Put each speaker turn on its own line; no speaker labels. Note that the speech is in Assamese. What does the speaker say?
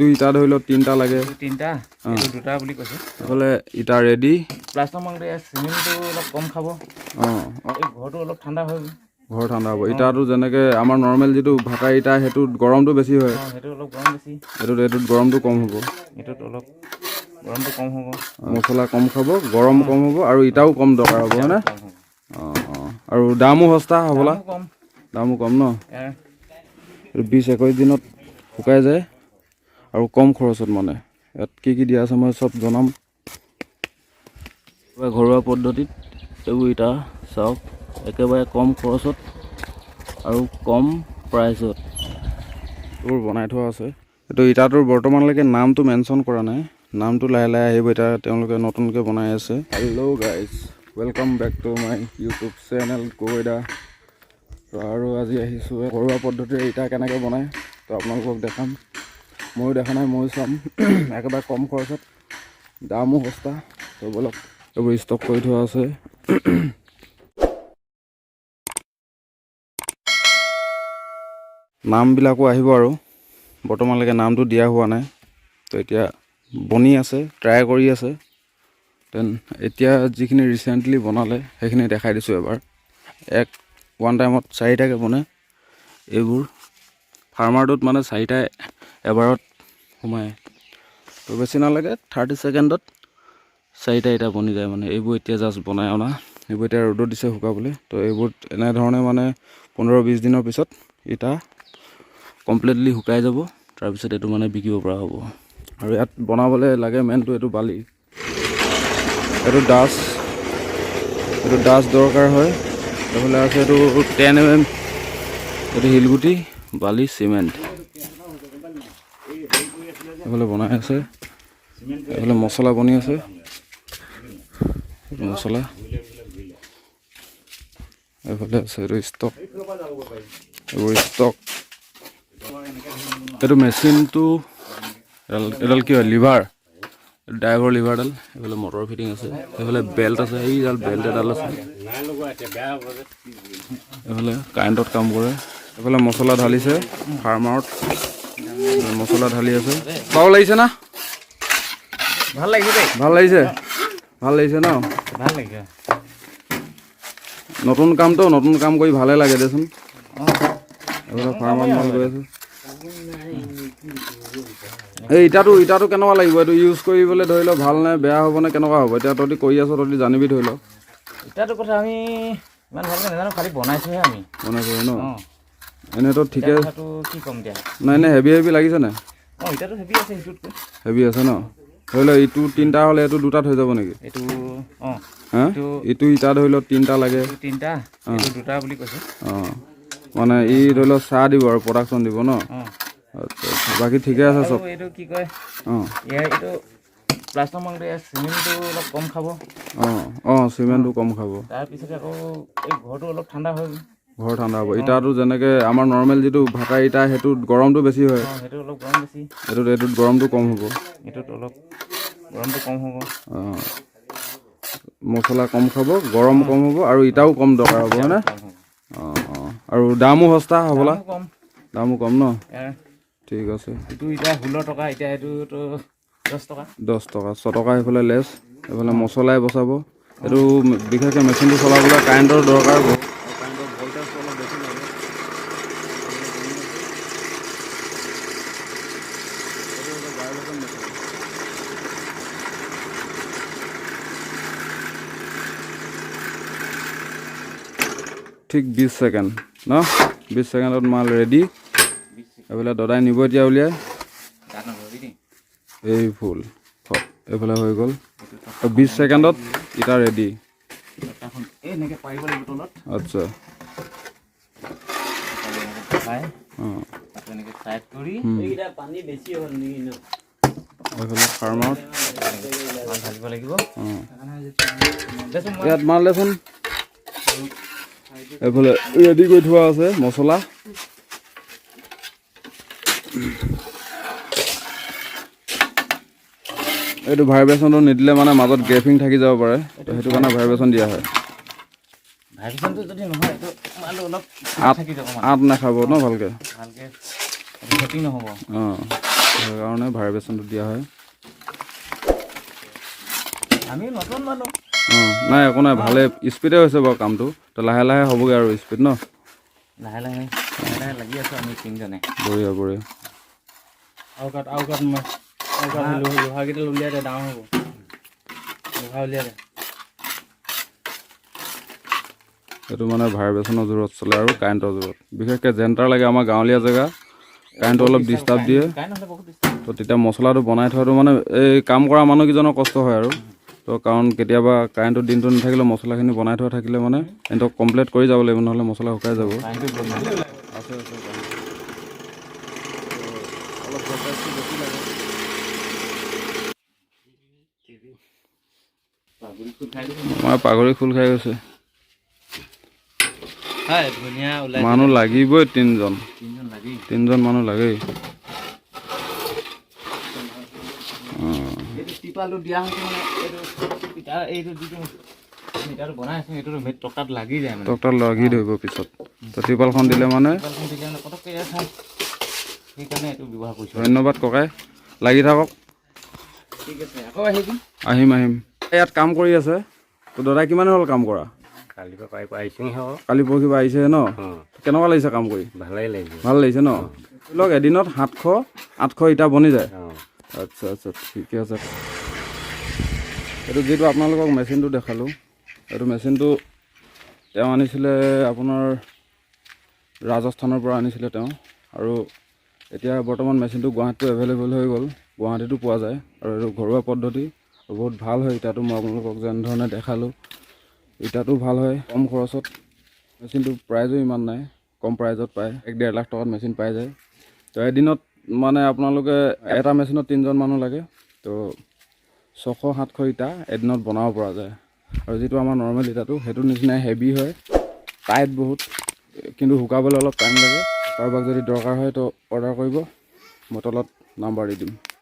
ইটো ইটা ধৰি লওক তিনিটা লাগে
তিনিটা এইটো দুটা বুলি কৈছে
এইফালে ইটা ৰেডি
প্লাষ্টাৰ মাংতে চিমেণ্টটো অলপ কম খাব এই ঘৰটো অলপ ঠাণ্ডা হৈ
ঘৰ ঠাণ্ডা হ'ব ইটাটো যেনেকৈ আমাৰ নৰ্মেল যিটো ভাটা ইটা সেইটোত গৰমটো বেছি হয়
সেইটো অলপ গৰম বেছি
এইটোত গৰমটো কম হ'ব
এইটোত অলপ গৰমটো কম হ'ব
মছলা কম খাব গৰম কম হ'ব আৰু ইটাও কম দৰকাৰ হ'ব হয়নে আৰু দামো সস্তা হ'বলা দামো কম ন 20-21 দিনত শুকাই যায় আৰু কম খৰচত মানে ইয়াত কি দিয়া আছে মই চব জনাম ঘৰুৱা পদ্ধতিত এইবোৰ ইটা চাওক একেবাৰে কম খৰচত আৰু কম প্ৰাইচত এইবোৰ বনাই থোৱা আছে এইটো ইটাটোৰ বৰ্তমানলৈকে নামটো মেনশ্যন কৰা নাই নামটো লাহে লাহে আহিব এতিয়া তেওঁলোকে নতুনকৈ বনাই আছে hello' guys welcome back to my YouTube channel গগৈদা আৰু আজি আহিছোঁ ঘৰুৱা পদ্ধতিৰে ইটা কেনেকৈ বনায় তো আপোনালোকক দেখাম ময়ো দেখা নাই ময়ো চাম একেবাৰে কম খৰচত দামো সস্তা তো বলক এইবোৰ ষ্টক কৰি থোৱা আছে নামবিলাকো আহিব আৰু বৰ্তমানলৈকে নামটো দিয়া হোৱা নাই তো এতিয়া বনি আছে ট্ৰাই কৰি আছে দেন এতিয়া যিখিনি ৰিচেণ্টলি বনালে সেইখিনি দেখাই দিছোঁ এবাৰ ওৱান টাইমত 4টাকৈ বনে এইবোৰ ফাৰ্মাৰটোত মানে 4টাই এবাৰত সোমায় তো বেছি নালাগে 30 ছেকেণ্ডত 4টা ইটা বনি যায় মানে এইবোৰ এতিয়া জাষ্ট বনাই অনা এইবোৰ এতিয়া ৰ'দত দিছে শুকাবলৈ তো এইবোৰ এনেধৰণে মানে 15-20 দিনৰ পিছত ইটা কমপ্লিটলি শুকাই যাব তাৰপিছত এইটো মানে বিকিব পৰা হ'ব আৰু ইয়াত বনাবলৈ লাগে মেইনটো এইটো বালি এইটো ডাষ্ট দৰকাৰ হয় এইফালে আছে এইটো 10 mm এইটো শিলগুটি বালি চিমেণ্ট এইফালে বনাই আছে এইফালে মছলা বনি আছে মছলা এইফালে আছে এইটো ষ্টক এইবোৰ ষ্টক এইটো মেচিনটো এডাল কি হয় লিভাৰ ড্ৰাইভৰ লিভাৰডাল এইফালে মটৰ ফিটিং আছে এইফালে বেল্ট আছে এইডাল বেল্ট এডাল আছে এইফালে কাৰেণ্টত কাম কৰে এইফালে মছলা ঢালিছে ফাৰ্মাৰত মছলা ঢালি আছে পাও লাগিছে না
ভাল লাগিছে দেই
ভাল লাগিছে ন
ভাল লাগিছে
নতুন কাম কৰি ভালে লাগে দেচোন এইফালে ফাৰ্মাৰত মাল গৈ আছে এই ইটাটো কেনেকুৱা লাগিব এইটো ইউজ কৰিবলৈ ধৰি লওক ভাল নে বেয়া হ'ব নে কেনেকুৱা হ'ব এতিয়া তহঁতি কৰি আছ তহঁতি জানিবি ধৰি লওক
ইটাটোৰ কথা আমি ইমান ভালকৈ নাজানো খালি বনাইছোঁহে আমি
বনাইছোঁ ন এনেইতো ঠিকে
কি ক'ম এতিয়া
নাই এনে হেভি লাগিছে নাই
ইটাটো হেভি আছে সেইটোতকৈ
হেভি আছে ন ধৰি লওক ইটো 3টা হ'লে এইটো 2টাত হৈ যাব নেকি
এইটো
হা ইটো ইটা ধৰি লওক 3টা লাগে
তিনিটা এইটো দুটা বুলি কৈছে
মানে ই ধৰি লওক চাহ দিব আৰু প্ৰডাকশ্যন দিব ন আচ্ছা বাকী ঠিকে আছে চব
এইটো কি কয় এইটো প্লাষ্টাৰ মাংতে চিমেণ্টটো অলপ কম খাব
চিমেণ্টটো কম খাব
তাৰপিছতে আকৌ এই ঘৰটো অলপ ঠাণ্ডা হৈ
ঘৰ ঠাণ্ডা হ'ব ইটাটো যেনেকৈ আমাৰ নৰ্মেল যিটো ভাটা ইটা সেইটোত গৰমটো বেছি হয়
সেইটো অলপ গৰম বেছি
এইটোত গৰমটো কম হ'ব
এইটোত অলপ গৰমটো কম হ'ব
মছলা কম খাব গৰম কম হ'ব আৰু ইটাও কম দৰকাৰ হ'ব হয়নে আৰু দামো সস্তা হ'বলা দামো কম ন ঠিক আছে
এইটো এতিয়া 16 টকা এতিয়া এইটোতো 10 টকা
6 টকা সেইফালে লেছ এইফালে মছলাই বচাব এইটো বিশেষকৈ মেচিনটো চলাবলৈ কাৰেণ্টৰ দৰকাৰ হ'ব কাৰেণ্টৰ ভল্টেজটো অলপ বেছি লাগে ঠিক 20 ছেকেণ্ড ন 20 ছেকেণ্ডত মাল ৰেডি এইফালে দদাই নিব এতিয়া উলিয়াই এই ফুল এইফালে হৈ গ'ল 20 ছেকেণ্ডত ইটা ৰেডি আচ্ছা এইফালে ফাৰ্মাৰত ইয়াত মাল দেচোন এইফালে ৰেডি কৰি থোৱা আছে মছলা এইটো ভাইব্ৰেশ্যনটো নিদিলে মানে মাজত গ্ৰেফিং থাকি যাব পাৰে তো সেইটো কাৰণে ভাইব্ৰেশ্যন দিয়া হয়
ভাইব্ৰেশ্যনটো যদি নহয় এইটো মালটো অলপ থাকি যাব
আঁত নাখাব ন ভালকৈ
সেটিং নহ'ব
সেইকাৰণে ভাইব্ৰেশ্যনটো দিয়া হয়।
আমি নতুন মানুহ।
নাই একো নাই, ভালে স্পীডে হৈছে বাৰু কামটো। তো লাহে লাহে হ'বগৈ আৰু স্পীড ন।
লাহে লাহে লাগি আছোঁ আমি তিনিজনে।
বঢ়িয়া বঢ়িয়া।
লোহাকেইডাল উলিয়াই দে, ডাঙৰ হ'ব। লোহা উলিয়াই দে।
এইটো মানে ভাইব্ৰেশ্যনৰ জোৰত চলে আৰু কাৰেণ্টৰ জোৰত। বিশেষকৈ জেণ্টাৰ লাগে আমাৰ গাঁৱলীয়া জেগা, কাৰেণ্টটো অলপ ডিষ্টাৰ্ব দিয়ে। তো তেতিয়া মছলাটো বনাই থোৱাটো মানে এই কাম কৰা মানুহকেইজনৰ কষ্ট হয় আৰু। তো কাৰণ কেতিয়াবা কাৰেণ্টৰ দিনটো নাথাকিলে মছলাখিনি বনাই থোৱা থাকিলে মানে সিহঁতক কমপ্লিট কৰি যাব লাগিব, নহ'লে মছলা শুকাই যাব। মই পাগৰি খোল খাই গৈছে। মানুহ লাগিবই তিনিজন মানুহ লাগেই।
টিপালটো দিয়া হৈছে মানে এইটো যিটো মিটাৰটো বনাই আছে সেইটো টকাত লাগি যায় মানে।
টকটাত লাগি ধৰিব পিছত। তো টিপালখন দিলে মানে
পটককৈ খাই, সেইকাৰণে এইটো ব্যৱহাৰ কৰিছোঁ।
ধন্যবাদ ককাই, লাগি থাকক।
ঠিক আছে, আকৌ আহিবি।
আহিম। ইয়াত কাম কৰি আছে। তো দাদা কিমান হ'ল কাম কৰা?
কালিৰ পৰা আহিছোঁ।
কালি পৰহি পৰা আহিছে ন? কেনেকুৱা লাগিছে কাম কৰি?
ভালেই লাগিছে।
ভাল লাগিছে ন? ধৰি লওক এদিনত 700-800 ইটা বনি যায়। আচ্ছা আচ্ছা, ঠিকে আছে। এইটো যিটো আপোনালোকক মেচিনটো দেখালোঁ, এইটো মেচিনটো তেওঁ আনিছিলে আপোনাৰ ৰাজস্থানৰ পৰা আনিছিলে তেওঁ। আৰু এতিয়া বৰ্তমান মেচিনটো গুৱাহাটীটো এভেইলেবল হৈ গ'ল, গুৱাহাটীতো পোৱা যায়। আৰু এইটো ঘৰুৱা পদ্ধতি, বহুত ভাল হয় ইটাটো। মই আপোনালোকক যেনেধৰণে দেখালোঁ, ইটাটো ভাল হয়, কম খৰচত। মেচিনটো প্ৰাইজো ইমান নাই, কম প্ৰাইজত পায়। 1-1.5 লাখ টকাত মেচিন পাই যায়। তো এদিনত মানে আপোনালোকে এটা মেচিনত 3জন মানুহ লাগে। তো 600-700 ইটা এদিনত বনাব পৰা যায়। আৰু যিটো আমাৰ নৰ্মেল ইটাটো সেইটো নিচিনাই হেভি হয়, টাইট বহুত, কিন্তু শুকাবলৈ অলপ টাইম লাগে। কাৰোবাক যদি দৰকাৰ হয় তো অৰ্ডাৰ কৰিব, মই তলত নাম্বাৰ দি দিম।